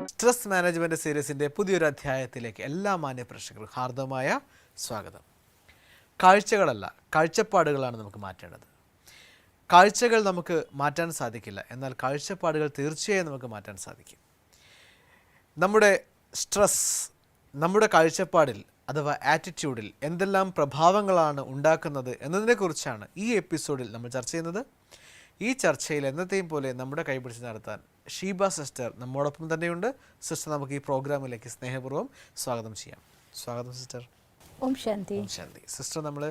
Stress management സീരീസിൻ്റെ പുതിയൊരു അധ്യായത്തിലേക്ക് എല്ലാ മാന്യ പ്രേക്ഷകർക്കും ഹാർദവമായ സ്വാഗതം. കാഴ്ചകളല്ല, കാഴ്ചപ്പാടുകളാണ് നമുക്ക് മാറ്റേണ്ടത്. കാഴ്ചകൾ നമുക്ക് മാറ്റാൻ സാധിക്കില്ല, എന്നാൽ കാഴ്ചപ്പാടുകൾ തീർച്ചയായും നമുക്ക് മാറ്റാൻ സാധിക്കും. നമ്മുടെ സ്ട്രെസ് നമ്മുടെ കാഴ്ചപ്പാടിൽ അഥവാ ആറ്റിറ്റ്യൂഡിൽ എന്തെല്ലാം പ്രഭാവങ്ങളാണ് ഉണ്ടാക്കുന്നത് എന്നതിനെക്കുറിച്ചാണ് ഈ എപ്പിസോഡിൽ നമ്മൾ ചർച്ച ചെയ്യുന്നത്. ഈ ചർച്ചയിൽ എന്നത്തെയും പോലെ നമ്മുടെ കൈപിടിച്ച് നടത്താൻ ഷീബ സിസ്റ്റർ നമ്മോടൊപ്പം തന്നെയുണ്ട്. സിസ്റ്റർ, നമുക്ക് ഈ പ്രോഗ്രാമിലേക്ക് സ്നേഹപൂർവ്വം സ്വാഗതം ചെയ്യാം. സ്വാഗതം സിസ്റ്റർ. ഓം ശാന്തി. ഓം ശാന്തി. സിസ്റ്റർ, നമ്മൾ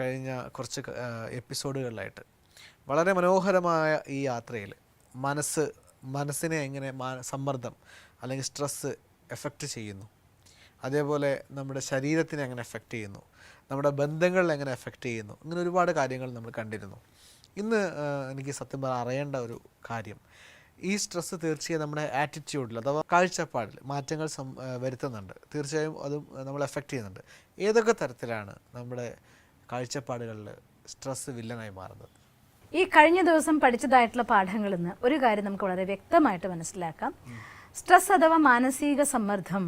കഴിഞ്ഞ കുറച്ച് എപ്പിസോഡുകളിലായിട്ട് വളരെ മനോഹരമായ ഈ യാത്രയിൽ മനസ്സിനെ എങ്ങനെ സമ്മർദ്ദം അല്ലെങ്കിൽ സ്ട്രെസ്സ് എഫക്റ്റ് ചെയ്യുന്നു, അതേപോലെ നമ്മുടെ ശരീരത്തിനെ എങ്ങനെ എഫക്റ്റ് ചെയ്യുന്നു, നമ്മുടെ ബന്ധങ്ങളിൽ എങ്ങനെ എഫക്റ്റ് ചെയ്യുന്നു, ഇങ്ങനെ ഒരുപാട് കാര്യങ്ങൾ നമ്മൾ കണ്ടിരുന്നു. ഇന്ന് എനിക്ക് സത്യം പറഞ്ഞാൽ അറിയേണ്ട ഒരു കാര്യം, ഈ സ്ട്രെസ്സ് തീർച്ചയായും നമ്മുടെ ആറ്റിറ്റ്യൂഡിൽ അഥവാ കാഴ്ചപ്പാടിൽ മാറ്റങ്ങൾ വരുത്തുന്നുണ്ട്. തീർച്ചയായും അതും നമ്മൾ എഫക്റ്റ് ചെയ്യുന്നുണ്ട്. ഏതൊക്കെ തരത്തിലാണ് നമ്മുടെ കാഴ്ചപ്പാടുകളിൽ സ്ട്രെസ്സ് വില്ലനായി മാറുന്നത്? ഈ കഴിഞ്ഞ ദിവസം പഠിച്ചതായിട്ടുള്ള പാഠങ്ങളിൽ നിന്ന് ഒരു കാര്യം നമുക്ക് വളരെ വ്യക്തമായിട്ട് മനസ്സിലാക്കാം. സ്ട്രെസ് അഥവാ മാനസിക സമ്മർദ്ദം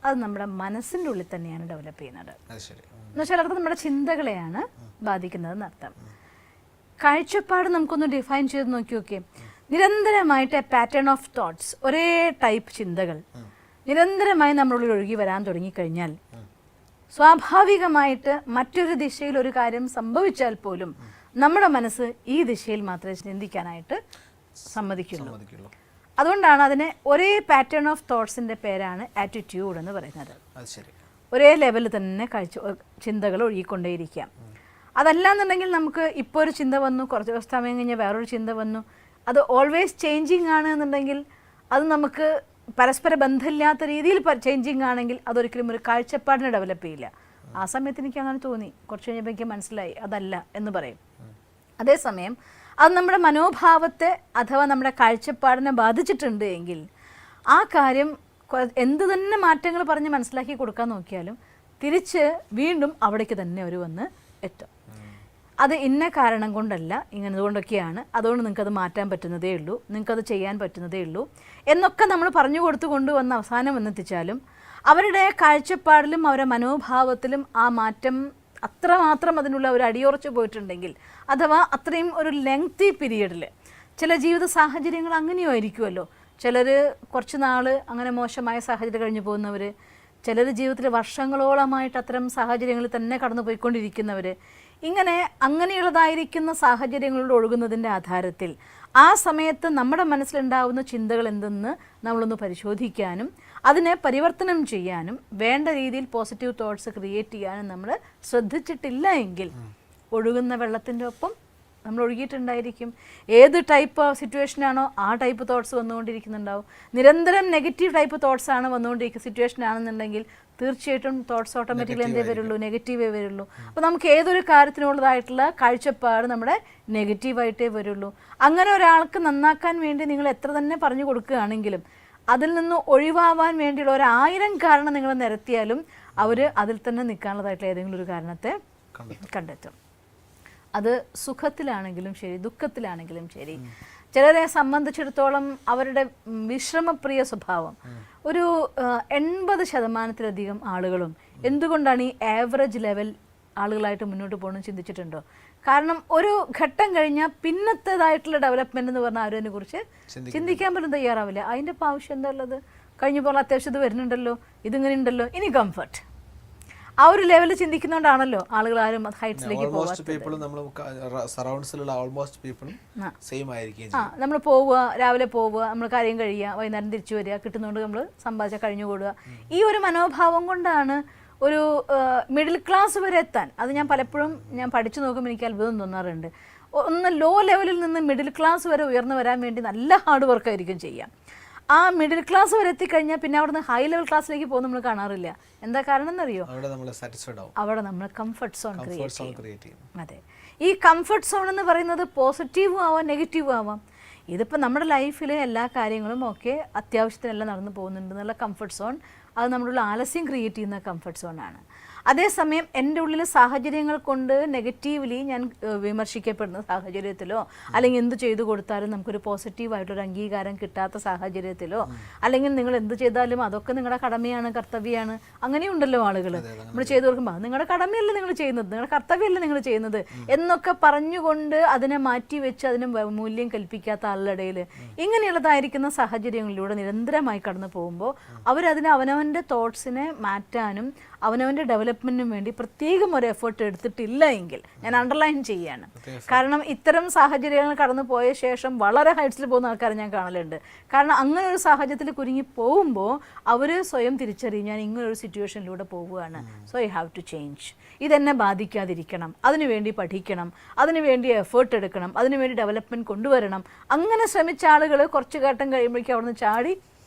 അത് നമ്മുടെ മനസ്സിൻ്റെ ഉള്ളിൽ തന്നെയാണ് ഡെവലപ്പ് ചെയ്യുന്നത്. എന്നുവെച്ചാൽ അത് നമ്മുടെ ചിന്തകളെയാണ് ബാധിക്കുന്നതെന്ന് അർത്ഥം. കാഴ്ചപ്പാട് നമുക്കൊന്ന് ഡിഫൈൻ ചെയ്ത് നോക്കി. നിരന്തരമായിട്ട് പാറ്റേൺ ഓഫ് തോട്ട്സ്, ഒരേ ടൈപ്പ് ചിന്തകൾ നിരന്തരമായി നമ്മളുള്ളിൽ ഒഴുകി വരാൻ തുടങ്ങിക്കഴിഞ്ഞാൽ സ്വാഭാവികമായിട്ട് മറ്റൊരു ദിശയിൽ ഒരു കാര്യം സംഭവിച്ചാൽ പോലും നമ്മുടെ മനസ്സ് ഈ ദിശയിൽ മാത്രമേ ചിന്തിക്കാനായിട്ട് സമ്മതിക്കുള്ളൂ. അതുകൊണ്ടാണ് അതിനെ ഒരേ പാറ്റേൺ ഓഫ് തോട്ട്സിൻ്റെ പേരാണ് ആറ്റിറ്റ്യൂഡ് എന്ന് പറയുന്നത്. ഒരേ ലെവലിൽ തന്നെ ചിന്തകൾ ഒഴുകിക്കൊണ്ടേയിരിക്കാം. അതല്ലാന്നുണ്ടെങ്കിൽ നമുക്ക് ഇപ്പോൾ ഒരു ചിന്ത വന്നു, കുറച്ച് സമയം കഴിഞ്ഞാൽ വേറൊരു ചിന്ത വന്നു, അത് ഓൾവേസ് ചേഞ്ചിങ് ആണ് എന്നുണ്ടെങ്കിൽ അത് നമുക്ക് പരസ്പര ബന്ധമില്ലാത്ത രീതിയിൽ ചേഞ്ചിങ് ആണെങ്കിൽ അതൊരിക്കലും ഒരു കാഴ്ചപ്പാടിനെ ഡെവലപ്പ് ചെയ്യില്ല. ആ സമയത്ത് എനിക്ക് അങ്ങനെ തോന്നി, കുറച്ച് കഴിഞ്ഞപ്പോൾ എനിക്ക് മനസ്സിലായി അതല്ല എന്ന് പറയും. അതേസമയം അത് നമ്മുടെ മനോഭാവത്തെ അഥവാ നമ്മുടെ കാഴ്ചപ്പാടിനെ ബാധിച്ചിട്ടുണ്ട് എങ്കിൽ ആ കാര്യം എന്ത് തന്നെ മാറ്റങ്ങൾ പറഞ്ഞ് മനസ്സിലാക്കി കൊടുക്കാൻ നോക്കിയാലും തിരിച്ച് വീണ്ടും അവിടേക്ക് തന്നെ ഒരു വന്ന് എത്തും. അത് ഇന്ന കാരണം കൊണ്ടല്ല, ഇങ്ങനതുകൊണ്ടൊക്കെയാണ്, അതുകൊണ്ട് നിങ്ങൾക്കത് മാറ്റാൻ പറ്റുന്നതേ ഉള്ളൂ, നിങ്ങൾക്കത് ചെയ്യാൻ പറ്റുന്നതേ ഉള്ളൂ എന്നൊക്കെ നമ്മൾ പറഞ്ഞു കൊടുത്തു കൊണ്ടുവന്ന് അവസാനം വന്നെത്തിച്ചാലും അവരുടെ കാഴ്ചപ്പാടിലും അവരുടെ മനോഭാവത്തിലും ആ മാറ്റം അത്രമാത്രം അതിനുള്ള ഒരു അടിയുറച്ച് പോയിട്ടുണ്ടെങ്കിൽ അഥവാ അത്രയും ഒരു ലെങ്തി പീരീഡിൽ ചില ജീവിത സാഹചര്യങ്ങൾ അങ്ങനെയോ ആയിരിക്കുമല്ലോ. ചിലർ കുറച്ച് നാൾ അങ്ങനെ മോശമായ സാഹചര്യം കഴിഞ്ഞു പോകുന്നവർ, ചിലർ ജീവിതത്തിൽ വർഷങ്ങളോളമായിട്ട് അത്തരം സാഹചര്യങ്ങളിൽ തന്നെ കടന്നു പോയിക്കൊണ്ടിരിക്കുന്നവർ, ഇങ്ങനെ അങ്ങനെയുള്ളതായിരിക്കുന്ന സാഹചര്യങ്ങളിലൂടെ ഒഴുകുന്നതിൻ്റെ ആധാരത്തിൽ ആ സമയത്ത് നമ്മുടെ മനസ്സിലുണ്ടാകുന്ന ചിന്തകൾ എന്തെന്ന് നമ്മളൊന്ന് പരിശോധിക്കാനും അതിനെ പരിവർത്തനം ചെയ്യാനും വേണ്ട രീതിയിൽ പോസിറ്റീവ് തോട്ട്സ് ക്രിയേറ്റ് ചെയ്യാനും നമ്മൾ ശ്രദ്ധിച്ചിട്ടില്ല എങ്കിൽ ഒഴുകുന്ന വെള്ളത്തിൻ്റെ ഒപ്പം നമ്മൾ ഒഴുകിയിട്ടുണ്ടായിരിക്കും. ഏത് ടൈപ്പ് ഓഫ് സിറ്റുവേഷനാണോ ആ ടൈപ്പ് തോട്ട്സ് വന്നുകൊണ്ടിരിക്കുന്നുണ്ടാവും. നിരന്തരം നെഗറ്റീവ് ടൈപ്പ് തോട്ട്സ് ആണ് വന്നുകൊണ്ടിരിക്കുന്ന സിറ്റുവേഷൻ ആണെന്നുണ്ടെങ്കിൽ തീർച്ചയായിട്ടും തോട്ട്സ് ഓട്ടോമാറ്റിക്കലി എന്തേ വരുള്ളൂ, നെഗറ്റീവേ വരുള്ളൂ. അപ്പോൾ നമുക്ക് ഏതൊരു കാര്യത്തിനുള്ളതായിട്ടുള്ള കാഴ്ചപ്പാട് നമ്മുടെ നെഗറ്റീവായിട്ടേ വരുള്ളൂ. അങ്ങനെ ഒരാൾക്ക് നന്നാക്കാൻ വേണ്ടി നിങ്ങൾ എത്ര തന്നെ പറഞ്ഞു കൊടുക്കുകയാണെങ്കിലും അതിൽ നിന്ന് ഒഴിവാവാൻ വേണ്ടിയുള്ള 1000 കാരണം നിങ്ങൾ നിരത്തിയാലും അവർ അതിൽ തന്നെ നിൽക്കാനുള്ളതായിട്ടുള്ള ഏതെങ്കിലും ഒരു കാരണത്തെ കണ്ടെത്തും. അത് സുഖത്തിലാണെങ്കിലും ശരി, ദുഃഖത്തിലാണെങ്കിലും ശരി. ചിലരെ സംബന്ധിച്ചിടത്തോളം അവരുടെ വിശ്രമപ്രിയ സ്വഭാവം ഒരു 80% ആളുകളും എന്തുകൊണ്ടാണ് ഈ ആവറേജ് ലെവൽ ആളുകളായിട്ട് മുന്നോട്ട് പോകണമെന്ന് ചിന്തിച്ചിട്ടുണ്ടോ? കാരണം ഒരു ഘട്ടം കഴിഞ്ഞാൽ പിന്നത്തേതായിട്ടുള്ള ഡെവലപ്മെന്റ് എന്ന് പറഞ്ഞാൽ ആരും അതിനെക്കുറിച്ച് ചിന്തിക്കാൻ പോലും തയ്യാറാവില്ല. അതിൻ്റെ ഇപ്പോൾ ആവശ്യം എന്താ ഉള്ളത്? കഴിഞ്ഞ പോലെ അത്യാവശ്യം ഇത് വരുന്നുണ്ടല്ലോ, ഇതിങ്ങനെ ഉണ്ടല്ലോ, ഇനി കംഫർട്ട്. ആ ഒരു ലെവലിൽ ചിന്തിക്കുന്നതുകൊണ്ടാണല്ലോ ആളുകൾ ആരും ഹൈറ്റ്സിലേക്ക് നമ്മൾ പോവുക, രാവിലെ പോവുക, നമ്മൾ കാര്യം കഴിയുക, വൈകുന്നേരം തിരിച്ചു വരിക, കിട്ടുന്നതുകൊണ്ട് നമ്മൾ സമ്പാദിച്ചാൽ കഴിഞ്ഞു കൂടുക. ഈ ഒരു മനോഭാവം കൊണ്ടാണ് ഒരു മിഡിൽ ക്ലാസ് വരെ എത്താൻ. അത് ഞാൻ പലപ്പോഴും പഠിച്ചു നോക്കുമ്പോൾ എനിക്ക് അത്ഭുതം തോന്നാറുണ്ട്. ഒന്ന് ലോ ലെവലിൽ നിന്ന് മിഡിൽ ക്ലാസ് വരെ ഉയർന്നു വരാൻ വേണ്ടി നല്ല ഹാർഡ് വർക്കായിരിക്കും ചെയ്യാം. ആ മിഡിൽ ക്ലാസ് വരെ എത്തിക്കഴിഞ്ഞാൽ പിന്നെ അവിടെ നിന്ന് ഹൈ ലെവൽ ക്ലാസ്സിലേക്ക് പോകുന്ന നമ്മൾ കാണാറില്ല. എന്താ കാരണം എന്നറിയോ? അവിടെ നമ്മൾ കംഫർട്ട് സോൺ ക്രിയേറ്റ് ചെയ്യും. അതെ, ഈ കംഫർട്ട് സോൺ എന്ന് പറയുന്നത് പോസിറ്റീവും ആവാം നെഗറ്റീവും ആവാം. ഇതിപ്പോൾ നമ്മുടെ ലൈഫിൽ എല്ലാ കാര്യങ്ങളും ഒക്കെ അത്യാവശ്യത്തിനെല്ലാം നടന്നു പോകുന്നുണ്ട് എന്നുള്ള കംഫർട്ട് സോൺ അത് നമ്മുടെ ഉള്ളിൽ ആലസ്യം ക്രിയേറ്റ് ചെയ്യുന്ന കംഫർട്ട് സോണാണ്. അതേസമയം എൻ്റെ ഉള്ളിൽ സാഹചര്യങ്ങൾ കൊണ്ട് നെഗറ്റീവ്ലി ഞാൻ വിമർശിക്കപ്പെടുന്ന സാഹചര്യത്തിലോ അല്ലെങ്കിൽ എന്ത് ചെയ്തു കൊടുത്താലും നമുക്കൊരു പോസിറ്റീവായിട്ടൊരു അംഗീകാരം കിട്ടാത്ത സാഹചര്യത്തിലോ അല്ലെങ്കിൽ നിങ്ങൾ എന്ത് ചെയ്താലും അതൊക്കെ നിങ്ങളുടെ കടമയാണ്, കർത്തവ്യമാണ്, അങ്ങനെയുണ്ടല്ലോ ആളുകൾ. നമ്മൾ ചെയ്തു കൊടുക്കുമ്പോൾ നിങ്ങളുടെ കടമയല്ല നിങ്ങൾ ചെയ്യുന്നത്, നിങ്ങളുടെ കർത്തവ്യമല്ല നിങ്ങൾ ചെയ്യുന്നത് എന്നൊക്കെ പറഞ്ഞുകൊണ്ട് അതിനെ മാറ്റി വെച്ച് അതിന് മൂല്യം കൽപ്പിക്കാത്ത ആളുടെ ഇടയിൽ ഇങ്ങനെയുള്ളതായിരിക്കുന്ന സാഹചര്യങ്ങളിലൂടെ നിരന്തരമായി കടന്നു പോകുമ്പോൾ അവരതിന് അവനവൻ്റെ തോട്ട്സിനെ മാറ്റാനും അവനവൻ്റെ ഡെവലപ്മെൻറ്റിനും വേണ്ടി പ്രത്യേകം ഒരു എഫേർട്ട് എടുത്തിട്ടില്ല എങ്കിൽ, ഞാൻ അണ്ടർലൈൻ ചെയ്യാണ്. കാരണം ഇത്തരം സാഹചര്യങ്ങൾ കടന്നു പോയ ശേഷം വളരെ ഹൈറ്റ്സിൽ പോകുന്ന ആൾക്കാരെ ഞാൻ കാണലുണ്ട്. കാരണം അങ്ങനെ ഒരു സാഹചര്യത്തിൽ കുരുങ്ങി പോകുമ്പോൾ അവർ സ്വയം തിരിച്ചറിയും ഞാൻ ഇങ്ങനൊരു സിറ്റുവേഷനിലൂടെ പോവുകയാണ്, so I have to change, ഇതെന്നെ ബാധിക്കാതിരിക്കണം, അതിനുവേണ്ടി പഠിക്കണം, അതിനുവേണ്ടി എഫേർട്ട് എടുക്കണം, അതിനുവേണ്ടി ഡെവലപ്മെൻറ്റ് കൊണ്ടുവരണം. അങ്ങനെ ശ്രമിച്ച ആളുകൾ കുറച്ച് ഘട്ടം കഴിയുമ്പോഴേക്കും അവിടുന്ന് ചാടി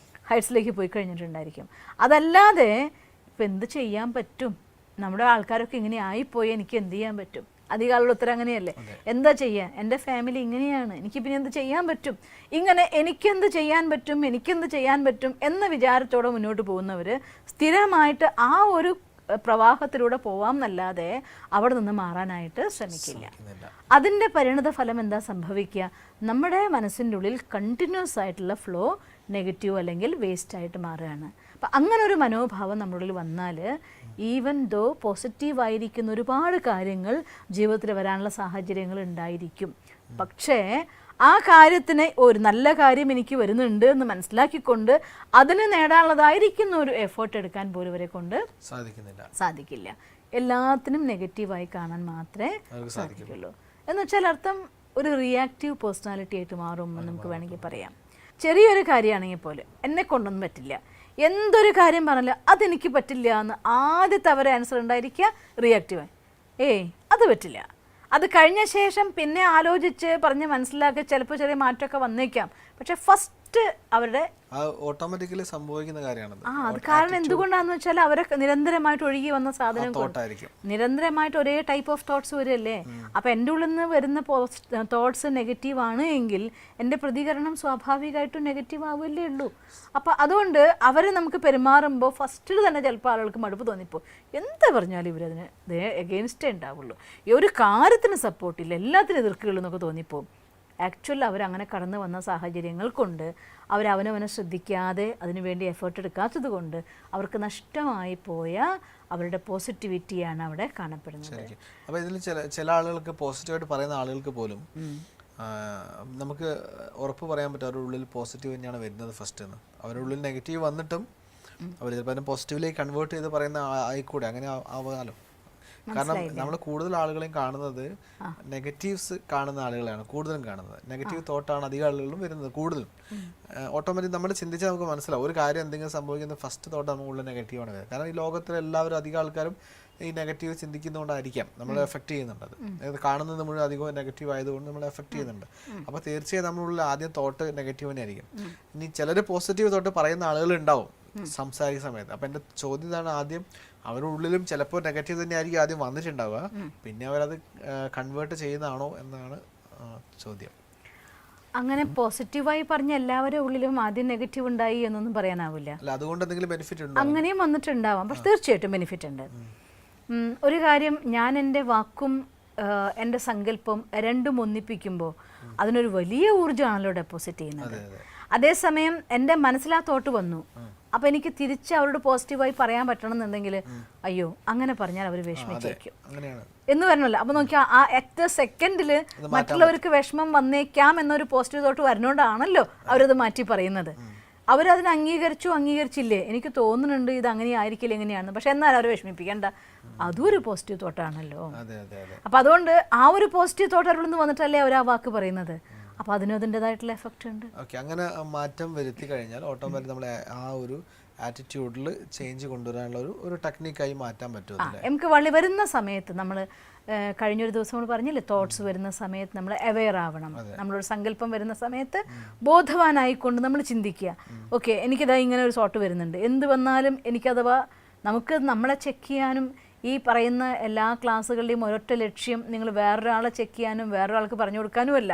ഹൈറ്റ്സിലേക്ക് പോയി കഴിഞ്ഞിട്ടുണ്ടായിരിക്കും. അതല്ലാതെ ഇപ്പം എന്ത് ചെയ്യാൻ പറ്റും, നമ്മുടെ ആൾക്കാരൊക്കെ ഇങ്ങനെ ആയിപ്പോയി, എനിക്ക് എന്ത് ചെയ്യാൻ പറ്റും, അധികമുള്ള ഉത്തരം അങ്ങനെയല്ലേ, എന്താ ചെയ്യാൻ, എൻ്റെ ഫാമിലി ഇങ്ങനെയാണ്, എനിക്ക് പിന്നെ എന്ത് ചെയ്യാൻ പറ്റും, ഇങ്ങനെ എനിക്കെന്ത് ചെയ്യാൻ പറ്റും, എനിക്കെന്ത് ചെയ്യാൻ പറ്റും എന്ന വിചാരത്തോടെ മുന്നോട്ട് പോകുന്നവർ സ്ഥിരമായിട്ട് ആ ഒരു പ്രവാഹത്തിലൂടെ പോവാം എന്നല്ലാതെ അവിടെ നിന്ന് മാറാനായിട്ട് ശ്രമിക്കില്ല. അതിൻ്റെ പരിണത ഫലം എന്താ സംഭവിക്കുക, നമ്മുടെ മനസ്സിൻ്റെ ഉള്ളിൽ കണ്ടിന്യൂസ് ആയിട്ടുള്ള ഫ്ലോ നെഗറ്റീവ് അല്ലെങ്കിൽ വേസ്റ്റ് ആയിട്ട് മാറുകയാണ്. അപ്പം അങ്ങനെ ഒരു മനോഭാവം നമ്മുടെ ഉള്ളിൽ വന്നാൽ ഈവൻ ദോ പോസിറ്റീവായിരിക്കുന്ന ഒരുപാട് കാര്യങ്ങൾ ജീവിതത്തിൽ വരാനുള്ള സാഹചര്യങ്ങൾ ഉണ്ടായിരിക്കും. പക്ഷേ ആ കാര്യത്തിന് ഒരു നല്ല കാര്യം എനിക്ക് വരുന്നുണ്ട് എന്ന് മനസ്സിലാക്കിക്കൊണ്ട് അതിന് നേടാനുള്ളതായിരിക്കുന്ന ഒരു എഫേർട്ട് എടുക്കാൻ പോലും ഇവരെ കൊണ്ട് സാധിക്കില്ല. എല്ലാത്തിനും നെഗറ്റീവായി കാണാൻ മാത്രമേ സാധിക്കുള്ളൂ. എന്ന് വെച്ചാൽ അർത്ഥം ഒരു റിയാക്റ്റീവ് പേഴ്സണാലിറ്റി ആയിട്ട് മാറും എന്ന് നമുക്ക് വേണമെങ്കിൽ പറയാം. ചെറിയൊരു കാര്യമാണെങ്കിൽ പോലും എന്നെ കൊണ്ടൊന്നും പറ്റില്ല, എന്തൊരു കാര്യം പറഞ്ഞാൽ അതെനിക്ക് പറ്റില്ല എന്ന് ആദ്യത്തെ അവരെ ആൻസർ ഉണ്ടായിരിക്കുക റിയാക്റ്റീവായി, അത് പറ്റില്ല. അത് കഴിഞ്ഞ ശേഷം പിന്നെ ആലോചിച്ച് പറഞ്ഞ് മനസ്സിലാക്കി ചിലപ്പോൾ ചെറിയ മാറ്റമൊക്കെ വന്നേക്കാം, പക്ഷെ ഫസ്റ്റ് അവരുടെ ഓട്ടോമാറ്റിക്കലി സംഭവിക്കുന്ന കാര്യമാണ്. അത് കാരണം എന്തുകൊണ്ടാന്ന് വെച്ചാൽ അവരെ നിരന്തരമായിട്ട് ഒഴുകി വന്ന സാധനം നിരന്തരമായിട്ട് ഒരേ ടൈപ്പ് ഓഫ് തോട്ട്സ് വരില്ലേ. അപ്പൊ എൻ്റെ ഉള്ളിൽ നിന്ന് വരുന്ന തോട്ട്സ് നെഗറ്റീവ് ആണ് എങ്കിൽ എൻ്റെ പ്രതികരണം സ്വാഭാവികമായിട്ടും നെഗറ്റീവ് ആവുകയല്ലേ ഉള്ളൂ. അപ്പൊ അതുകൊണ്ട് അവരെ നമുക്ക് പെരുമാറുമ്പോൾ ഫസ്റ്റിൽ തന്നെ ചിലപ്പോൾ ആളുകൾക്ക് മടുപ്പ് തോന്നിപ്പോ, എന്താ പറഞ്ഞാലും ഇവരതിന് എഗെയിൻസ്റ്റേ ഉണ്ടാവുള്ളൂ, ഈ ഒരു കാര്യത്തിന് സപ്പോർട്ടില്ല, എല്ലാത്തിനും എതിർക്കുള്ളൂ തോന്നിപ്പോ. ആക്ച്വലി അവരങ്ങനെ കടന്നു വന്ന സാഹചര്യങ്ങൾ കൊണ്ട് അവരവനവനെ ശ്രദ്ധിക്കാതെ അതിനുവേണ്ടി എഫേർട്ട് എടുക്കാത്തത് കൊണ്ട് അവർക്ക് നഷ്ടമായി പോയ അവരുടെ പോസിറ്റിവിറ്റിയാണ് അവിടെ കാണപ്പെടുന്നത്. അപ്പോൾ ഇതിൽ ചില ആളുകൾക്ക് പോസിറ്റീവായിട്ട് പറയുന്ന ആളുകൾക്ക് പോലും നമുക്ക് ഉറപ്പ് പറയാൻ പറ്റും അവരുടെ ഉള്ളിൽ പോസിറ്റീവ് തന്നെയാണ് വരുന്നത് ഫസ്റ്റ് എന്ന്. അവരുടെ ഉള്ളിൽ നെഗറ്റീവ് വന്നിട്ടും അവർ ചിലപ്പോൾ പോസിറ്റീവിലേക്ക് കൺവേർട്ട് ചെയ്ത് പറയുന്ന ആയിക്കൂടെ, അങ്ങനെ ആവാലോ. കാരണം നമ്മൾ കൂടുതൽ ആളുകളെയും കാണുന്നത് നെഗറ്റീവ്സ് കാണുന്ന ആളുകളെയാണ് കൂടുതലും കാണുന്നത്. നെഗറ്റീവ് തോട്ടാണ് അധികം ആളുകളും വരുന്നത് കൂടുതലും. ഓട്ടോമാറ്റിക് നമ്മൾ ചിന്തിച്ചാൽ നമുക്ക് മനസ്സിലാവും ഒരു കാര്യം എന്തെങ്കിലും സംഭവിക്കുന്ന ഫസ്റ്റ് തോട്ട് നമുക്കുള്ള നെഗറ്റീവാണ് വരുന്നത്. കാരണം ഈ ലോകത്തിലെ എല്ലാവരും അധികം ആൾക്കാരും ഈ നെഗറ്റീവ് ചിന്തിക്കുന്നതുകൊണ്ടായിരിക്കാം നമ്മളെ എഫക്റ്റ് ചെയ്യുന്നുണ്ട്. അത് കാണുന്നത് മുഴുവൻ അധികം നെഗറ്റീവ് ആയതുകൊണ്ട് നമ്മളെ എഫക്റ്റ് ചെയ്യുന്നുണ്ട്. അപ്പോൾ തീർച്ചയായും നമ്മളുള്ള ആദ്യം തോട്ട് നെഗറ്റീവ് തന്നെ ആയിരിക്കും. ഇനി ചിലർ പോസിറ്റീവ് തോട്ട് പറയുന്ന ആളുകൾ ഉണ്ടാവും സംസാരിക്കുന്ന സമയത്ത്. അപ്പം എൻ്റെ ചോദ്യം ഇതാണ്, ആദ്യം അവരുടെ ഉള്ളിലും ചിലപ്പോൾ നെഗറ്റീവ് തന്നെ ആയിരിക്കും ആദ്യം വന്നിട്ടുണ്ടാവുക, പിന്നെ അവരത് കൺവേർട്ട് ചെയ്യുന്നതാണോ എന്നാണ് ചോദ്യം. അങ്ങനെ പോസിറ്റീവായി പറഞ്ഞ എല്ലാവരുടെ ഉള്ളിലും ആദ്യം നെഗറ്റീവ് ഉണ്ടായി എന്നൊന്നും പറയാനാവില്ല. അതുകൊണ്ട് എന്തെങ്കിലും ബെനിഫിറ്റ് ഉണ്ടോ? അങ്ങനെയും വന്നിട്ടുണ്ടാവാം, പക്ഷെ തീർച്ചയായിട്ടും ബെനിഫിറ്റ് ഉണ്ട്. ഒരു കാര്യം, ഞാൻ എൻ്റെ വാക്കും എൻ്റെ സങ്കല്പം രണ്ടും ഒന്നിപ്പിക്കുമ്പോൾ അതിനൊരു വലിയ ഊർജ്ജമാണല്ലോ ഡെപ്പോസിറ്റ് ചെയ്യുന്നത്. അതേസമയം എൻ്റെ മനസ്സിലാ തോട്ട് വന്നു, അപ്പം എനിക്ക് തിരിച്ച് അവരോട് പോസിറ്റീവായി പറയാൻ പറ്റണം എന്നുണ്ടെങ്കിൽ അയ്യോ അങ്ങനെ പറഞ്ഞാൽ അവർ വിഷമിച്ചേക്കും എന്ന് വരണമല്ലോ. അപ്പം നോക്കിയാൽ ആ എത്ര സെക്കൻഡിൽ മറ്റുള്ളവർക്ക് വിഷമം വന്നേക്കാം എന്നൊരു പോസിറ്റീവ് തോട്ട് വരുന്നോണ്ടാണല്ലോ അവരത് മാറ്റി പറയുന്നത്. അവരതിനെ അംഗീകരിച്ചില്ലേ, എനിക്ക് തോന്നുന്നുണ്ട് ഇത് അങ്ങനെ ആയിരിക്കില്ല എങ്ങനെയാണെന്ന്, പക്ഷെ എന്നാലും അവരെ വിഷമിപ്പിക്കേണ്ട, അതും ഒരു പോസിറ്റീവ് തോട്ടാണല്ലോ. അപ്പം അതുകൊണ്ട് ആ ഒരു പോസിറ്റീവ് തോട്ട് അവരിൽ നിന്ന് വന്നിട്ടല്ലേ അവർ ആ വാക്ക് പറയുന്നത്. അപ്പോൾ അതിനും അതിൻ്റെതായിട്ടുള്ള എഫക്റ്റ് ഉണ്ട്. ഓക്കെ, അങ്ങനെ മാറ്റം വരുത്തി കഴിഞ്ഞാൽ ഓട്ടോമാറ്റിക് നമ്മളെ ആ ഒരു ആറ്റിറ്റ്യൂഡിൽ ചേഞ്ച് കൊണ്ടുവരാനുള്ള ഒരു ടെക്നിക്കായി മാറ്റാൻ പറ്റും. നമുക്ക് വരുന്ന സമയത്ത് നമ്മൾ കഴിഞ്ഞൊരു ദിവസം നമ്മൾ പറഞ്ഞില്ലേ, തോട്ട്സ് വരുന്ന സമയത്ത് നമ്മൾ അവെയർ ആവണം. നമ്മളൊരു സങ്കല്പം വരുന്ന സമയത്ത് ബോധവാനായിക്കൊണ്ട് നമ്മൾ ചിന്തിക്കുക, ഓക്കെ എനിക്കിതാ ഇങ്ങനെ ഒരു തോട്ട് വരുന്നുണ്ട്, എന്ത് വന്നാലും എനിക്കഥവാ നമുക്ക് നമ്മളെ ചെക്ക് ചെയ്യാനും ഈ പറയുന്ന എല്ലാ ക്ലാസ്സുകളുടെയും ഒരൊറ്റ ലക്ഷ്യം നിങ്ങൾ വേറൊരാളെ ചെക്ക് ചെയ്യാനും വേറൊരാൾക്ക് പറഞ്ഞു കൊടുക്കാനുമല്ല,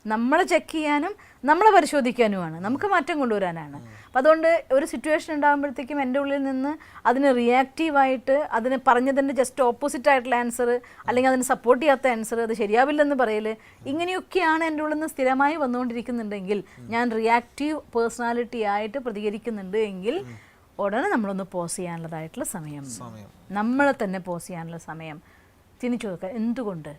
നമ്മളെ ചെക്ക് ചെയ്യാനും നമ്മളെ പരിശോധിക്കാനുമാണ്, നമുക്ക് മാറ്റം കൊണ്ടുവരാനാണ്. അപ്പം അതുകൊണ്ട് ഒരു സിറ്റുവേഷൻ ഉണ്ടാകുമ്പോഴത്തേക്കും എൻ്റെ ഉള്ളിൽ നിന്ന് അതിന് റിയാക്റ്റീവായിട്ട് അതിന് പറഞ്ഞതിൻ്റെ ജസ്റ്റ് ഓപ്പോസിറ്റ് ആയിട്ടുള്ള ആൻസർ, അല്ലെങ്കിൽ അതിന് സപ്പോർട്ട് ചെയ്യാത്ത ആൻസർ, അത് ശരിയാവില്ലെന്ന് പറയൽ, ഇങ്ങനെയൊക്കെയാണ് എൻ്റെ ഉള്ളിൽ നിന്ന് സ്ഥിരമായി വന്നുകൊണ്ടിരിക്കുന്നുണ്ടെങ്കിൽ, ഞാൻ റിയാക്റ്റീവ് പേഴ്സണാലിറ്റി ആയിട്ട് പ്രതികരിക്കുന്നുണ്ട് എങ്കിൽ ഉടനെ നമ്മളൊന്ന് പോസ് ചെയ്യാനുള്ളതായിട്ടുള്ള സമയം, നമ്മളെ തന്നെ പോസ് ചെയ്യാനുള്ള സമയം, തിരിച്ചു നോക്കുക എന്തുകൊണ്ട്,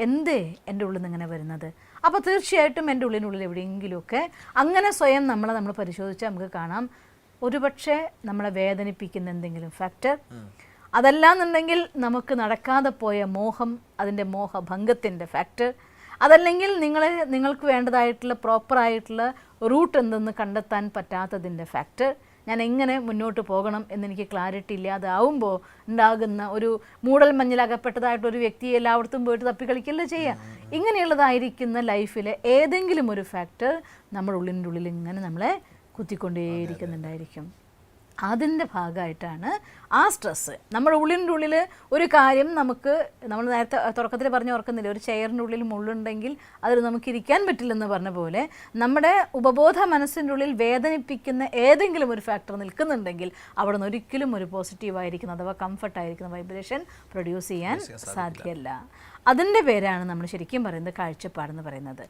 എന്തേ എൻ്റെ ഉള്ളിൽ നിന്ന് ഇങ്ങനെ വരുന്നത്. അപ്പോൾ തീർച്ചയായിട്ടും എൻ്റെ ഉള്ളിനുള്ളിൽ എവിടെയെങ്കിലുമൊക്കെ അങ്ങനെ സ്വയം നമ്മൾ പരിശോധിച്ചാൽ നമുക്ക് കാണാം ഒരുപക്ഷെ നമ്മളെ വേദനിപ്പിക്കുന്ന എന്തെങ്കിലും ഫാക്ടർ, അതല്ലാന്നുണ്ടെങ്കിൽ നമുക്ക് നടക്കാതെ പോയ മോഹം, അതിൻ്റെ മോഹഭംഗത്തിൻ്റെ ഫാക്ടർ, അതല്ലെങ്കിൽ നിങ്ങൾക്ക് വേണ്ടതായിട്ടുള്ള പ്രോപ്പറായിട്ടുള്ള റൂട്ട് എന്തെന്ന് കണ്ടെത്താൻ പറ്റാത്തതിൻ്റെ ഫാക്ടർ, ഞാൻ എങ്ങനെ മുന്നോട്ട് പോകണം എന്നെനിക്ക് ക്ലാരിറ്റി ഇല്ലാതാവുമ്പോൾ ഉണ്ടാകുന്ന ഒരു മൂടൽ മഞ്ഞിലകപ്പെട്ടതായിട്ടൊരു വ്യക്തിയെ എല്ലായിടത്തും പോയിട്ട് തപ്പിക്കളിക്കല്ലേ ചെയ്യുക. ഇങ്ങനെയുള്ളതായിരിക്കുന്ന ലൈഫിലെ ഏതെങ്കിലും ഒരു ഫാക്ടർ നമ്മുടെ ഉള്ളിൻ്റെ ഉള്ളിൽ ഇങ്ങനെ നമ്മളെ കുത്തിക്കൊണ്ടേയിരിക്കുന്നുണ്ടായിരിക്കും. അതിൻ്റെ ഭാഗമായിട്ടാണ് ആ സ്ട്രെസ്സ്. നമ്മുടെ ഉള്ളിൻ്റെ ഉള്ളിൽ ഒരു കാര്യം നമ്മൾ നേരത്തെ തുടക്കത്തിൽ പറഞ്ഞ് ഓർക്കുന്നില്ല, ഒരു ചെയറിൻ്റെ ഉള്ളിൽ മുള്ളുണ്ടെങ്കിൽ അതിൽ നമുക്ക് ഇരിക്കാൻ പറ്റില്ലെന്ന് പറഞ്ഞ പോലെ നമ്മുടെ ഉപബോധ മനസ്സിൻ്റെ ഉള്ളിൽ വേദനിപ്പിക്കുന്ന ഏതെങ്കിലും ഒരു ഫാക്ടർ നിൽക്കുന്നുണ്ടെങ്കിൽ അവിടെ നിന്ന് ഒരിക്കലും ഒരു പോസിറ്റീവായിരിക്കുന്ന അഥവാ കംഫർട്ടായിരിക്കുന്ന വൈബ്രേഷൻ പ്രൊഡ്യൂസ് ചെയ്യാൻ സാധ്യമല്ല. അതിൻ്റെ പേരാണ് നമ്മൾ ശരിക്കും പറയുന്നത് കാഴ്ചപ്പാടെന്ന് പറയുന്നത്.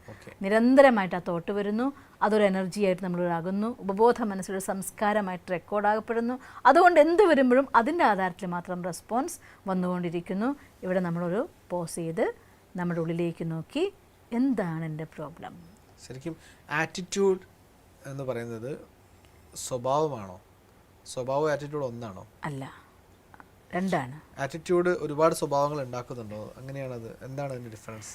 നിരന്തരമായിട്ട് ആ തോട്ട് വരുന്നു, അതൊരു എനർജിയായിട്ട് നമ്മളാകുന്നു, ഉപബോധ മനസ്സിലൊരു സംസ്കാരമായിട്ട് റെക്കോർഡാകപ്പെടുന്നു. അതുകൊണ്ട് എന്ത് വരുമ്പോഴും അതിൻ്റെ ആധാരത്തിൽ മാത്രം റെസ്പോൺസ് വന്നുകൊണ്ടിരിക്കുന്നു. ഇവിടെ നമ്മളൊരു പോസ് ചെയ്ത് നമ്മുടെ ഉള്ളിലേക്ക് നോക്കി എന്താണ് എൻ്റെ പ്രോബ്ലം. ശരിക്കും ആറ്റിറ്റ്യൂഡ് എന്ന് പറയുന്നത് സ്വഭാവമാണോ? സ്വഭാവം ആറ്റിറ്റ്യൂഡ് ഒന്നാണോ? അല്ല, രണ്ടാണ്. ആറ്റിറ്റ്യൂഡ് ഒരുപാട് സ്വഭാവങ്ങൾ ഉണ്ടാക്കുന്നുണ്ടോ? അങ്ങനെയാണത്? എന്താണ് അതിൻ്റെ ഡിഫറൻസ്?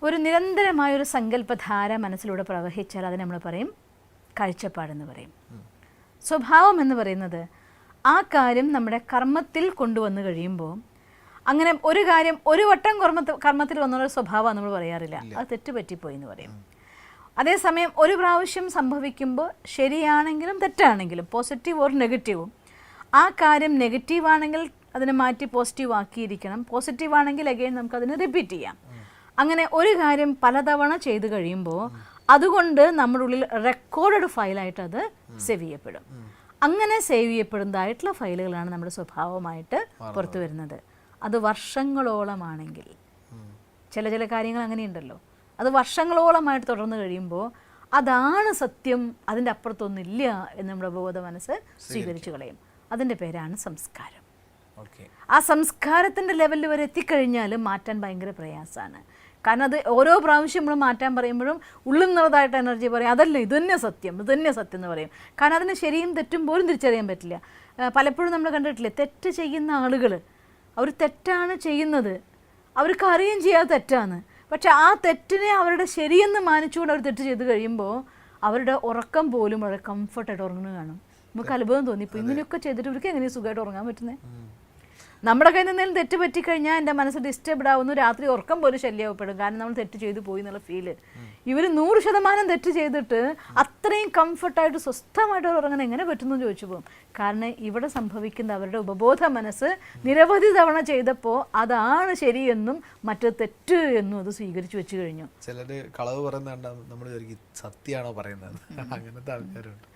ഒരു നിരന്തരമായൊരു സങ്കല്പധാര മനസ്സിലൂടെ പ്രവഹിച്ചാൽ അതിന് നമ്മൾ പറയും കാഴ്ചപ്പാടെന്ന് പറയും. സ്വഭാവം എന്ന് പറയുന്നത് ആ കാര്യം നമ്മുടെ കർമ്മത്തിൽ കൊണ്ടുവന്ന് കഴിയുമ്പോൾ, അങ്ങനെ ഒരു കാര്യം ഒരു വട്ടം കർമ്മത്തിൽ വന്നുള്ള സ്വഭാവം നമ്മൾ പറയാറില്ല, അത് തെറ്റുപറ്റിപ്പോയി എന്ന് പറയും. അതേസമയം ഒരു പ്രാവശ്യം സംഭവിക്കുമ്പോൾ ശരിയാണെങ്കിലും തെറ്റാണെങ്കിലും പോസിറ്റീവ് ഓർ നെഗറ്റീവും, ആ കാര്യം നെഗറ്റീവ് ആണെങ്കിൽ അതിനെ മാറ്റി പോസിറ്റീവ് ആക്കിയിരിക്കണം, പോസിറ്റീവ് ആണെങ്കിൽ അഗെയിൻ നമുക്കതിനെ റിപ്പീറ്റ് ചെയ്യാം. അങ്ങനെ ഒരു കാര്യം പലതവണ ചെയ്ത് കഴിയുമ്പോൾ അതുകൊണ്ട് നമ്മുടെ ഉള്ളിൽ റെക്കോർഡഡ് ഫയലായിട്ട് അത് സേവ് ചെയ്യപ്പെടും. അങ്ങനെ സേവ് ചെയ്യപ്പെടുന്നതായിട്ടുള്ള ഫയലുകളാണ് നമ്മുടെ സ്വഭാവമായിട്ട് പുറത്തു വരുന്നത്. അത് വർഷങ്ങളോളമാണെങ്കിൽ, ചില കാര്യങ്ങൾ അങ്ങനെയുണ്ടല്ലോ, അത് വർഷങ്ങളോളമായിട്ട് തുടർന്ന് കഴിയുമ്പോൾ അതാണ് സത്യം, അതിൻ്റെ അപ്പുറത്തൊന്നുമില്ല എന്ന് നമ്മുടെ ബോധ മനസ്സ് സ്വീകരിച്ചു കളയും. അതിൻ്റെ പേരാണ് സംസ്കാരം. ആ സംസ്കാരത്തിൻ്റെ ലെവലിൽ വരെ എത്തിക്കഴിഞ്ഞാൽ മാറ്റാൻ ഭയങ്കര പ്രയാസമാണ്. കാരണം അത് ഓരോ പ്രാവശ്യം നമ്മൾ മാറ്റാൻ പറയുമ്പോഴും ഉള്ളിൽ നിന്നുള്ളതായിട്ട് എനർജി പറയും അതല്ല ഇത് തന്നെ സത്യം, ഇത് തന്നെ സത്യം എന്ന് പറയും. കാരണം അതിന് ശരിയും തെറ്റും പോലും തിരിച്ചറിയാൻ പറ്റില്ല. പലപ്പോഴും നമ്മൾ കണ്ടിട്ടില്ലേ, തെറ്റ് ചെയ്യുന്ന ആളുകൾ അവർ തെറ്റാണ് ചെയ്യുന്നത്, അവർക്ക് അറിയുകയും ചെയ്യാതെ തെറ്റാണ്, പക്ഷെ ആ തെറ്റിനെ അവരുടെ ശരിയെന്ന് മാനിച്ചുകൊണ്ട് അവർ തെറ്റ് ചെയ്ത് കഴിയുമ്പോൾ അവരുടെ ഉറക്കം പോലും വളരെ കംഫർട്ടായിട്ട് ഉറങ്ങുന്നത് കാണും. നമുക്ക് അത്ഭുതം തോന്നി, ഇപ്പോൾ ഇങ്ങനെയൊക്കെ ചെയ്തിട്ട് ഇവർക്ക് എങ്ങനെയാണ് സുഖമായിട്ട് ഉറങ്ങാൻ പറ്റുന്നത്? നമ്മുടെ കയ്യിൽ നിന്നെങ്കിലും തെറ്റ് പറ്റിക്കഴിഞ്ഞാൽ എൻ്റെ മനസ്സ് ഡിസ്റ്റർബ്ഡ് ആവുന്നു, രാത്രി ഉറക്കം പോലും ശല്യമാവപ്പെടും, കാരണം നമ്മൾ തെറ്റ് ചെയ്തു പോയി എന്നുള്ള ഫീല്. ഇവർ 100% തെറ്റ് ചെയ്തിട്ട് അത്രയും കംഫർട്ടായിട്ട് സ്വസ്ഥമായിട്ട് ഉറങ്ങാൻ എങ്ങനെ പറ്റുന്നു എന്ന് ചോദിച്ചു പോകും. കാരണം ഇവിടെ സംഭവിക്കുന്ന അവരുടെ ഉപബോധ മനസ്സ് നിരവധി തവണ ചെയ്തപ്പോൾ അതാണ് ശരിയെന്നും മറ്റത് തെറ്റ് എന്നും അത് സ്വീകരിച്ചു വെച്ച് കഴിഞ്ഞു. ചിലര് കളവ് പറയുന്നുണ്ട്, നമ്മൾ സത്യമാണോ പറയുന്നത്, അങ്ങനത്തെ ആൾക്കാരുണ്ട്.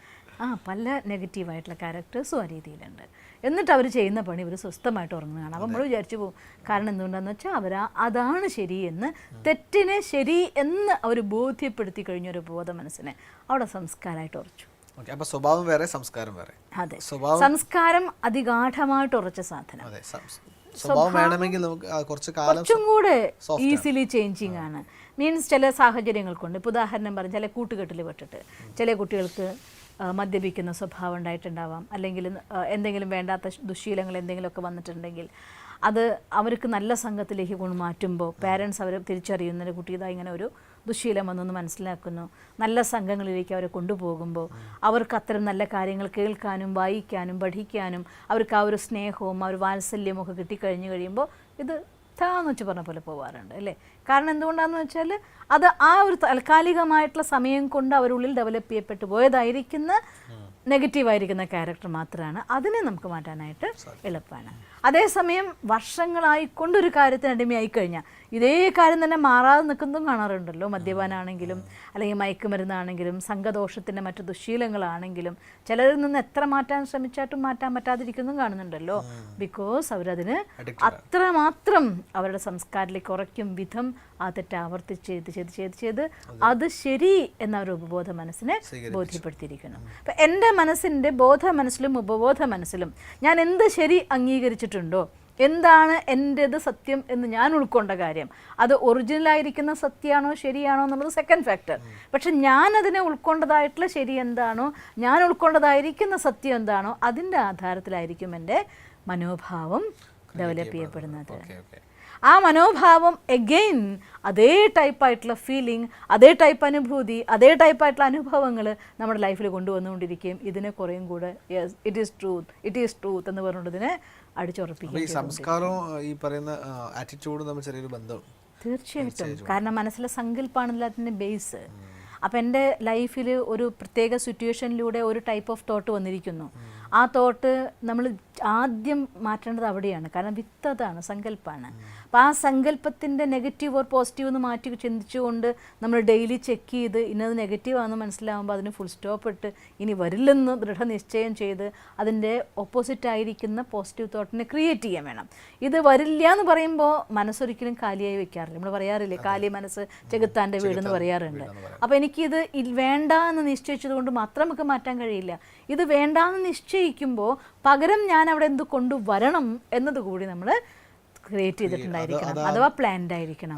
പല നെഗറ്റീവായിട്ടുള്ള ക്യാരക്ടേഴ്സും ആ രീതിയിലുണ്ട്. എന്നിട്ട് അവർ ചെയ്യുന്ന പണി ഇവർ സ്വസ്ഥമായിട്ട് ഉറങ്ങുന്നതാണ്. അപ്പം നമ്മൾ വിചാരിച്ചു പോകും, കാരണം എന്തുകൊണ്ടാണെന്ന് വെച്ചാൽ അതാണ് ശരിയെന്ന്, തെറ്റിനെ ശരി എന്ന് അവർ ബോധ്യപ്പെടുത്തി കഴിഞ്ഞ ഒരു ബോധ മനസ്സിനെ അവിടെ സംസ്കാരമായിട്ട് ഉറച്ചു. അപ്പോൾ സ്വഭാവം വേറെ, സംസ്കാരം വേറെ. അതെ, സംസ്കാരം അതിഗാഠമായിട്ട് ഉറച്ച സാധനം. സ്വഭാവം വേണമെങ്കിൽ നമുക്ക് കുറച്ചും കൂടെ ഈസിലി ചേഞ്ചിങ് ആണ്. മീൻസ് ചില സാഹചര്യങ്ങൾ കൊണ്ട്, ഇപ്പോൾ ഉദാഹരണം പറഞ്ഞാൽ ചില കൂട്ടുകെട്ടിൽ പെട്ടിട്ട് ചില കുട്ടികൾക്ക് മദ്യപിക്കുന്ന സ്വഭാവം ഉണ്ടായിട്ടുണ്ടാവാം, അല്ലെങ്കിൽ എന്തെങ്കിലും വേണ്ടാത്ത ദുശ്ശീലങ്ങൾ എന്തെങ്കിലുമൊക്കെ വന്നിട്ടുണ്ടെങ്കിൽ അത് അവർക്ക് നല്ല സംഘത്തിലേക്ക് കൊണ്ട് മാറ്റുമ്പോൾ പാരൻസ് അവർ തിരിച്ചറിയുന്ന കുട്ടി ഇതാ ഇങ്ങനെ ഒരു ദുശ്ശീലം വന്നൊന്ന് മനസ്സിലാക്കുന്നു, നല്ല സംഘങ്ങളിലേക്ക് അവരെ കൊണ്ടുപോകുമ്പോൾ അവർക്ക് അത്തരം നല്ല കാര്യങ്ങൾ കേൾക്കാനും വായിക്കാനും പഠിക്കാനും അവർക്ക് ആ ഒരു സ്നേഹവും ആ ഒരു വാത്സല്യവും ഒക്കെ കിട്ടിക്കഴിഞ്ഞ് കഴിയുമ്പോൾ ഇത് താന്ന് വെച്ച് പറഞ്ഞ പോലെ പോകാറുണ്ട് അല്ലേ. കാരണം എന്തുകൊണ്ടാണെന്ന് വെച്ചാൽ അത് ആ ഒരു താൽക്കാലികമായിട്ടുള്ള സമയം കൊണ്ട് അവരുള്ളിൽ ഡെവലപ്പ് ചെയ്യപ്പെട്ടു പോയതായിരിക്കുന്ന നെഗറ്റീവായിരിക്കുന്ന ക്യാരക്ടർ മാത്രമാണ്. അതിനെ നമുക്ക് മാറ്റാനായിട്ട് എളുപ്പമാണ്. അതേസമയം വർഷങ്ങളായിക്കൊണ്ടൊരു കാര്യത്തിന് അടിമയായി കഴിഞ്ഞാൽ ഇതേ കാര്യം തന്നെ മാറാതെ നിൽക്കുന്നതും കാണാറുണ്ടല്ലോ. മദ്യപാനാണെങ്കിലും അല്ലെങ്കിൽ മയക്കുമരുന്നാണെങ്കിലും സംഘദോഷത്തിൻ്റെ മറ്റു ദുശ്ശീലങ്ങളാണെങ്കിലും ചിലരിൽ നിന്ന് എത്ര മാറ്റാൻ ശ്രമിച്ചായിട്ടും മാറ്റാൻ പറ്റാതിരിക്കുന്നതും കാണുന്നുണ്ടല്ലോ. ബിക്കോസ് അവരതിന് അത്രമാത്രം അവരുടെ സംസ്കാരത്തിലേക്ക് കുറയ്ക്കും വിധം ആ തെറ്റ് ആവർത്തിച്ച് ചെയ്ത് അത് ശരി എന്നവരുടെ ഉപബോധ മനസ്സിനെ ബോധ്യപ്പെടുത്തിയിരിക്കുന്നു. അപ്പം എൻ്റെ മനസ്സിൻ്റെ ബോധ മനസ്സിലും ഉപബോധ മനസ്സിലും ഞാൻ എന്ത് ശരി അംഗീകരിച്ചിട്ടുണ്ടോ, എന്താണ് എൻ്റേത് സത്യം എന്ന് ഞാൻ ഉൾക്കൊണ്ട കാര്യം, അത് ഒറിജിനലായിരിക്കുന്ന സത്യമാണോ ശരിയാണോ എന്നുള്ളത് സെക്കൻഡ് ഫാക്ടർ. പക്ഷെ ഞാനതിനെ ഉൾക്കൊണ്ടതായിട്ടുള്ള ശരി എന്താണോ, ഞാൻ ഉൾക്കൊണ്ടതായിരിക്കുന്ന സത്യം എന്താണോ, അതിൻ്റെ ആധാരത്തിലായിരിക്കും എൻ്റെ മനോഭാവം ഡെവലപ്പ് ചെയ്യപ്പെടുന്നത്. ആ മനോഭാവം എഗെയിൻ അതേ ടൈപ്പായിട്ടുള്ള ഫീലിംഗ്, അതേ ടൈപ്പ് അനുഭൂതി, അതേ ടൈപ്പായിട്ടുള്ള അനുഭവങ്ങൾ നമ്മുടെ ലൈഫിൽ കൊണ്ടുവന്നുകൊണ്ടിരിക്കുകയും ഇതിനെ കുറേയും കൂടെ ഇറ്റ് ഈസ് ട്രൂത്ത് എന്ന് പറഞ്ഞുകൊണ്ട് ഇതിനെ അടിച്ചുറപ്പിക്കും. ഈ സംസ്കാരവും ഈ പറയുന്ന ആറ്റിറ്റ്യൂഡും തമ്മിൽ ചെറിയൊരു ബന്ധം തീർച്ചയായിട്ടും. കാരണം മനസ്സിലെ സങ്കല്പമാണല്ലോ അതിൻ്റെ ബേസ്. അപ്പം എൻ്റെ ലൈഫിൽ ഒരു പ്രത്യേക സിറ്റുവേഷനിലൂടെ ഒരു ടൈപ്പ് ഓഫ് തോട്ട് വന്നിരിക്കുന്നു. ആ തോട്ട് നമ്മൾ ആദ്യം മാറ്റേണ്ടത് അവിടെയാണ്. കാരണം വിത്ത് അതാണ്, സങ്കല്പമാണ്. അപ്പോൾ ആ സങ്കല്പത്തിൻ്റെ നെഗറ്റീവ് ഓർ പോസിറ്റീവ് എന്ന് മാറ്റി ചിന്തിച്ചുകൊണ്ട് നമ്മൾ ഡെയിലി ചെക്ക് ചെയ്ത് ഇന്നത് നെഗറ്റീവാണെന്ന് മനസ്സിലാകുമ്പോൾ അതിന് ഫുൾ സ്റ്റോപ്പ് ഇട്ട് ഇനി വരില്ലെന്ന് ദൃഢനിശ്ചയം ചെയ്ത് അതിൻ്റെ ഓപ്പോസിറ്റ് ആയിരിക്കുന്ന പോസിറ്റീവ് തോട്ടിനെ ക്രിയേറ്റ് ചെയ്യാൻ വേണം. ഇത് വരില്ല എന്ന് പറയുമ്പോൾ മനസ്സൊരിക്കലും കാലിയായി വെക്കാറില്ല. നമ്മൾ പറയാറില്ലേ, കാലി മനസ്സ് ചെകുത്താൻ്റെ വീടെന്ന് പറയാറുണ്ട്. അപ്പോൾ എനിക്കിത് വേണ്ട എന്ന് നിശ്ചയിച്ചത് കൊണ്ട് മാത്രം നമുക്ക് മാറ്റാൻ കഴിയില്ല. ഇത് വേണ്ടാന്ന് നിശ്ചയിക്കുമ്പോൾ പകരം ഞാൻ അവിടെ എന്ത് കൊണ്ടുവരണം എന്നത് കൂടി നമ്മൾ ക്രിയേറ്റ് ചെയ്തിട്ടുണ്ടായിരിക്കണം, അഥവാ പ്ലാൻഡ് ആയിരിക്കണം.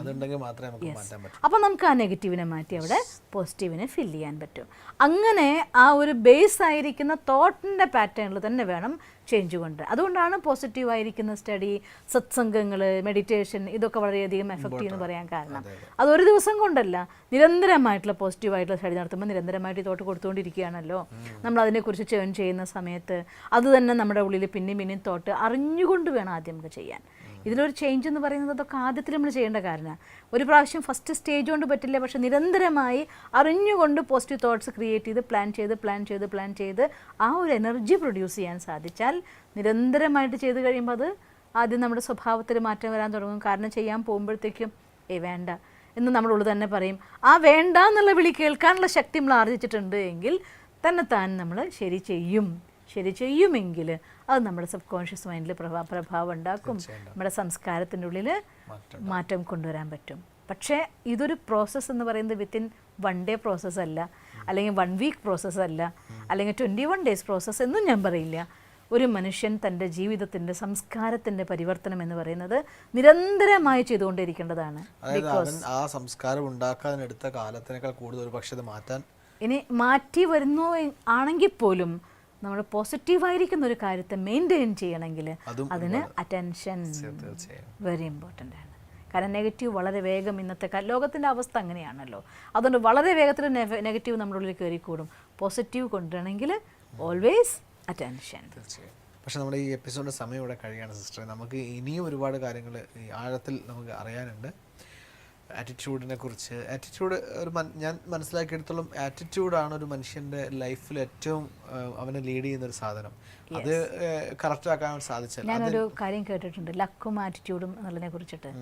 അപ്പം നമുക്ക് ആ നെഗറ്റീവിനെ മാറ്റി അവിടെ പോസിറ്റീവിനെ ഫില്ല് ചെയ്യാൻ പറ്റും. അങ്ങനെ ആ ഒരു ബേസ് ആയിരിക്കുന്ന തോട്ടിൻ്റെ പാറ്റേണിൽ തന്നെ വേണം ചേഞ്ച് കൊണ്ടുവരാൻ. അതുകൊണ്ടാണ് പോസിറ്റീവ് ആയിരിക്കുന്ന സ്റ്റഡി, സത്സംഗങ്ങൾ, മെഡിറ്റേഷൻ ഇതൊക്കെ വളരെയധികം എഫക്റ്റീവ് എന്ന് പറയാൻ കാരണം. അതൊരു ദിവസം കൊണ്ടല്ല, നിരന്തരമായിട്ടുള്ള പോസിറ്റീവായിട്ടുള്ള സ്റ്റഡി നടത്തുമ്പോൾ നിരന്തരമായിട്ട് തോട്ട് കൊടുത്തുകൊണ്ടിരിക്കുകയാണല്ലോ. നമ്മൾ അതിനെക്കുറിച്ച് ചേൺ ചെയ്യുന്ന സമയത്ത് അത് തന്നെ നമ്മുടെ ഉള്ളിൽ പിന്നെയും തോട്ട് അറിഞ്ഞുകൊണ്ട് വേണം ആദ്യം നമുക്ക് ചെയ്യാൻ. ഇതിലൊരു ചേഞ്ച് എന്ന് പറയുന്നത് അതൊക്കെ ആദ്യത്തിൽ നമ്മൾ ചെയ്യേണ്ട കാരണമാണ്. ഒരു പ്രാവശ്യം ഫസ്റ്റ് സ്റ്റേജ് കൊണ്ട് പറ്റില്ല, പക്ഷെ നിരന്തരമായി അറിഞ്ഞുകൊണ്ട് പോസിറ്റീവ് തോട്ട്സ് ക്രിയേറ്റ് ചെയ്ത് പ്ലാൻ ചെയ്ത് ആ ഒരു എനർജി പ്രൊഡ്യൂസ് ചെയ്യാൻ സാധിച്ചാൽ നിരന്തരമായിട്ട് ചെയ്ത് കഴിയുമ്പോൾ അത് ആദ്യം നമ്മുടെ സ്വഭാവത്തിൽ മാറ്റം വരാൻ തുടങ്ങും. കാരണം ചെയ്യാൻ പോകുമ്പോഴത്തേക്കും വേണ്ട എന്ന് നമ്മുടെ ഉള്ളിൽ തന്നെ പറയും. ആ വേണ്ട എന്നുള്ള വിളി കേൾക്കാനുള്ള ശക്തി നമ്മൾ ആർജിച്ചിട്ടുണ്ട് എങ്കിൽ തന്നെത്താൻ നമ്മൾ ശരി ചെയ്യുമെങ്കിൽ അത് നമ്മുടെ സബ് കോൺഷ്യസ് മൈൻഡിൽ പ്രഭാവം ഉണ്ടാക്കും. നമ്മുടെ സംസ്കാരത്തിൻ്റെ ഉള്ളിൽ മാറ്റം കൊണ്ടുവരാൻ പറ്റും. പക്ഷേ ഇതൊരു പ്രോസസ്സ് എന്ന് പറയുന്നത് വിത്തിൻ 1 day പ്രോസസ്സ് അല്ല, അല്ലെങ്കിൽ 1 week പ്രോസസ്സ് അല്ല, അല്ലെങ്കിൽ 21 days പ്രോസസ്സ് എന്നും ഞാൻ പറയില്ല. ഒരു മനുഷ്യൻ തൻ്റെ ജീവിതത്തിൻ്റെ സംസ്കാരത്തിൻ്റെ പരിവർത്തനം എന്ന് പറയുന്നത് നിരന്തരമായി ചെയ്തുകൊണ്ടിരിക്കേണ്ടതാണ്. ആ സംസ്കാരം ഉണ്ടാക്കാനെടുത്ത കാലത്തിനേക്കാൾ കൂടുതൽ ഒരു പക്ഷേ മാറ്റാൻ ഇനി മാറ്റി വരുന്നു ആണെങ്കിൽ പോലും നമ്മൾ പോസിറ്റീവായിരിക്കുന്ന ഒരു കാര്യത്തെ മെയിൻറ്റെയിൻ ചെയ്യണമെങ്കിൽ അതിന് അറ്റൻഷൻ വെരി ഇമ്പോർട്ടൻ്റ് ആണ്. കാരണം നെഗറ്റീവ് വളരെ വേഗം ഇന്നത്തെ ലോകത്തിൻ്റെ അവസ്ഥ അങ്ങനെയാണല്ലോ. അതുകൊണ്ട് വളരെ വേഗത്തിൽ നെഗറ്റീവ് നമ്മുടെ ഉള്ളിൽ കയറിക്കൂടും. പോസിറ്റീവ് കൊണ്ടുവരണമെങ്കിൽ ഓൾവേസ് അറ്റൻഷൻ. തീർച്ചയായും. പക്ഷേ നമ്മുടെ ഈ എപ്പിസോഡിൻ്റെ സമയം ഇവിടെ കഴിയാണ് സിസ്റ്റർ. നമുക്ക് ഇനിയും ഒരുപാട് കാര്യങ്ങൾ ഈ ആഴത്തിൽ നമുക്ക് അറിയാനുണ്ട്. ആറ്റിറ്റ്യൂഡിനെ കുറിച്ച്, ആറ്റിറ്റ്യൂഡ് ഞാൻ മനസ്സിലാക്കിയെടുത്തോളം ആറ്റിറ്റ്യൂഡാണ് ഒരു മനുഷ്യൻ്റെ ലൈഫിൽ ഏറ്റവും അവനെ ലീഡ് ചെയ്യുന്നൊരു സാധനം. അത് കറക്റ്റ് ആക്കാൻ സാധിച്ചാൽ. ഞാനൊരു കാര്യം കേട്ടിട്ടുണ്ട്, ലക്കും ആറ്റിറ്റ്യൂഡും എന്നുള്ളതിനെ കുറിച്ചിട്ട്.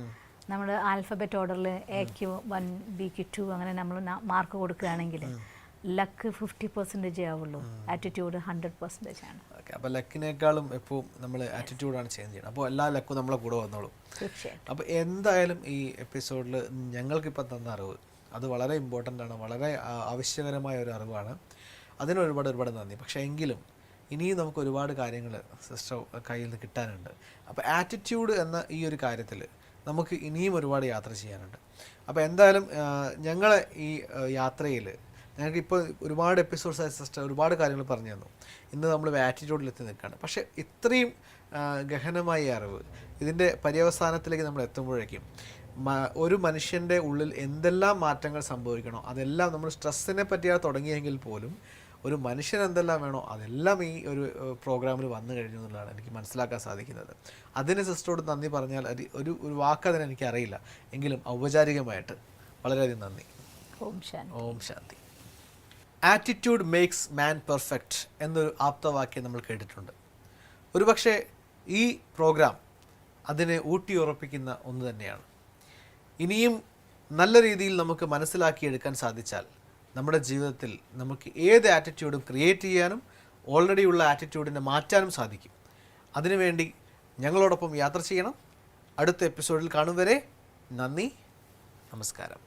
നമ്മൾ ആൽഫബറ്റ് ഓർഡറിൽ എക്ക് 1 ബിക്ക് 2 അങ്ങനെ നമ്മൾ മാർക്ക് കൊടുക്കുകയാണെങ്കിൽ ലക്ക് 50% ആവുള്ളൂ, ആറ്റിറ്റ്യൂഡ് 100% ആണ്. അപ്പോൾ ലക്കിനേക്കാളും എപ്പോഴും നമ്മൾ ആറ്റിറ്റ്യൂഡാണ് ചേഞ്ച് ചെയ്യണം. അപ്പോൾ എല്ലാ ലക്കും നമ്മളെ കൂടെ വന്നോളും. അപ്പോൾ എന്തായാലും ഈ എപ്പിസോഡിൽ ഞങ്ങൾക്കിപ്പോൾ തന്ന അറിവ് അത് വളരെ ഇമ്പോർട്ടൻ്റ് ആണ്, വളരെ ആവശ്യകരമായ ഒരു അറിവാണ്. അതിന് ഒരുപാട് നന്ദി. പക്ഷേ എങ്കിലും ഇനിയും നമുക്ക് ഒരുപാട് കാര്യങ്ങൾ സിസ്റ്റർ കയ്യിൽ നിന്ന് കിട്ടാനുണ്ട്. അപ്പോൾ ആറ്റിറ്റ്യൂഡ് എന്ന ഈ ഒരു കാര്യത്തിൽ നമുക്ക് ഇനിയും ഒരുപാട് യാത്ര ചെയ്യാനുണ്ട്. അപ്പോൾ എന്തായാലും ഞങ്ങളെ ഈ യാത്രയിൽ ഞങ്ങൾക്കിപ്പോൾ ഒരുപാട് എപ്പിസോഡ്സ് സിസ്റ്റർ ഒരുപാട് കാര്യങ്ങൾ പറഞ്ഞു തന്നു. ഇന്ന് നമ്മൾ ആറ്റിറ്റ്യൂഡിലെത്തി നിൽക്കുകയാണ്. പക്ഷേ ഇത്രയും ഗഹനമായ അറിവ് ഇതിൻ്റെ പര്യവസാനത്തിലേക്ക് നമ്മൾ എത്തുമ്പോഴേക്കും ഒരു മനുഷ്യൻ്റെ ഉള്ളിൽ എന്തെല്ലാം മാറ്റങ്ങൾ സംഭവിക്കണോ അതെല്ലാം നമ്മൾ സ്ട്രെസ്സിനെ പറ്റിയാണ് തുടങ്ങിയെങ്കിൽ പോലും ഒരു മനുഷ്യൻ എന്തെല്ലാം വേണോ അതെല്ലാം ഈ ഒരു പ്രോഗ്രാമിൽ വന്നു കഴിഞ്ഞു എന്നുള്ളതാണ് എനിക്ക് മനസ്സിലാക്കാൻ സാധിക്കുന്നത്. അതിന് സിസ്റ്ററോട് നന്ദി പറഞ്ഞാൽ ഒരു വാക്കതിന് എനിക്കറിയില്ല, എങ്കിലും ഔപചാരികമായിട്ട് വളരെയധികം നന്ദി. ഓം ശാന്തി. ഓം ശാന്തി. ആറ്റിറ്റ്യൂഡ് മേക്സ് മാൻ പെർഫെക്റ്റ് എന്നൊരു ആപ്തവാക്യം നമ്മൾ കേട്ടിട്ടുണ്ട്. ഒരുപക്ഷെ ഈ പ്രോഗ്രാം അതിനെ ഊട്ടിയുറപ്പിക്കുന്ന ഒന്ന് തന്നെയാണ്. ഇനിയും നല്ല രീതിയിൽ നമുക്ക് മനസ്സിലാക്കിയെടുക്കാൻ സാധിച്ചാൽ നമ്മുടെ ജീവിതത്തിൽ നമുക്ക് ഏത് ആറ്റിറ്റ്യൂഡും ക്രിയേറ്റ് ചെയ്യാനും ഓൾറെഡി ഉള്ള ആറ്റിറ്റ്യൂഡിനെ മാറ്റാനും സാധിക്കും. അതിനുവേണ്ടി ഞങ്ങളോടൊപ്പം യാത്ര ചെയ്യണം. അടുത്ത എപ്പിസോഡിൽ കാണും വരെ നന്ദി, നമസ്കാരം.